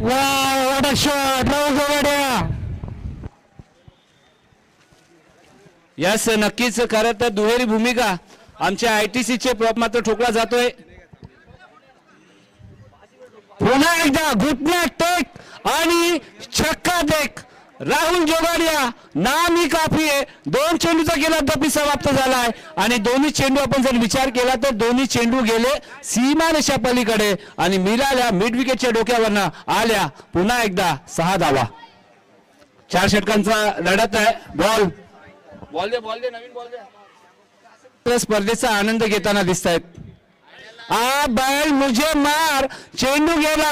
What a shot, Rahul Jogadia. Yes नक्कीच. खरं तर दुहेरी भूमिका आमच्या ITC चे प्रॉप मात्र ठोकला जातोय. पुन्हा एकदा घुटण्या टेक आणि छक्का देख. राहुल जोगाडिया नाम ही काफी आहे. 2 चेंडूचा गेला धपी समाप्त झालाय आणि दोन्ही चेंडू आपण जर विचार केला तर दोन्ही चेंडू गेले सीमारेषा पलीकडे आणि मिळाल्या मिड विकेटच्या डोक्यावरनं आल्या. पुन्हा एकदा 6 धावा. 4 षटकांचा लढत आहे. बॉल दे नवीन बॉल दे. स्पर्धेचा आनंद घेताना दिसत आहेत. आ बैल मुझे मार. चेंडू गेला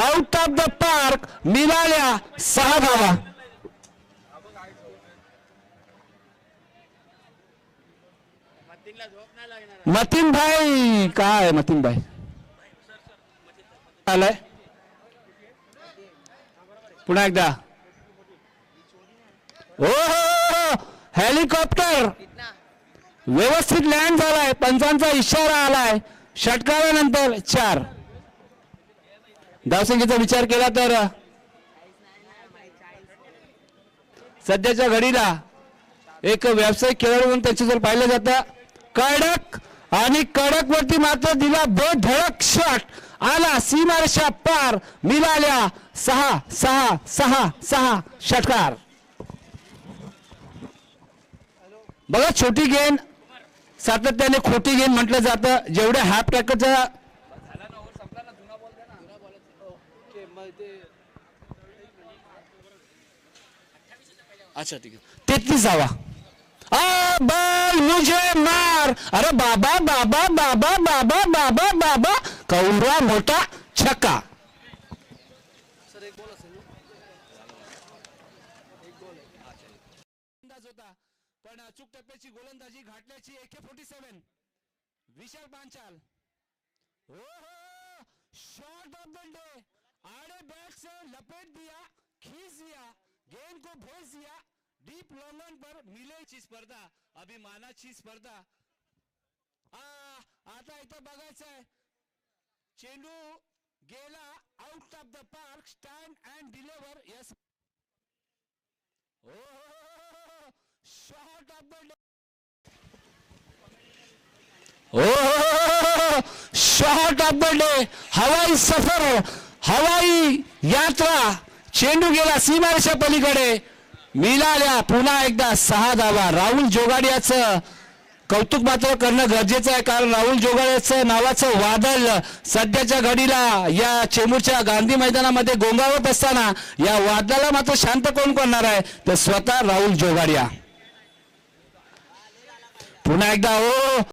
आउट ऑफ द पार्क. मिळाल्या 6 धावा. मतीन भाई काय मतीन भाई आलाय. पुन्हा एकदा ओ हेलिकॉप्टर व्यवस्थित लँड झालाय. पंचांचा इशारा आलाय. षटकारानंतर 4 धावसंख्येचा विचार केला तर सध्याच्या घडीला एक व्यावसायिक खेळाडू म्हणून त्याचे जर पाहिलं जातं. कडक आणि कडक वरती मात्र दिला बेधडक शॉट. आला सीमारेषा पार. मिळाल्या 6 6 6 6 षटकार. बघा छोटी गेंद सातत्याने खोटी गेंद म्हटलं जातं. जेवढ्या हाफ टॅकलचा अच्छा ठीक आहे 33 धावा. आ बॉल मुझे मार. अरे बाबा बाबा बाबा बाबा बाबा बाबा कौरा मोठा छक्का. होता पण अचूक टप्प्याची गोलंदाजी घाटल्याची AK-47 विशाल पांचाल. हो शॉट ऑफ द डे. आड़े बैट से लपेट दिया, खींच दिया, गेंद को भेज दिया डीप लॉन्गन पर. मिलेची स्पर्धा अभिमानाची स्पर्धा. आता इथं बघायचं आहे. चेंडू गेला out of the park. Stand and deliver. Yes shot of the day. Shot of the day. हवाई सफर, हवाई यात्रा. चेंडू गेला सीमारेषा पलीकडे. मिळाल्या पुन्हा एकदा 6 धावा. राहुल जोगाडियाचं कौतुक मात्र करणं गरजेचं आहे कारण राहुल जोगाडियाचं नावाचं वादळ सध्याच्या घडीला या चेंबूरच्या गांधी मैदानामध्ये गोंगावत असताना या वादळाला मात्र शांत कोण करणार आहे तर स्वतः राहुल जोगाडिया. पुन्हा एकदा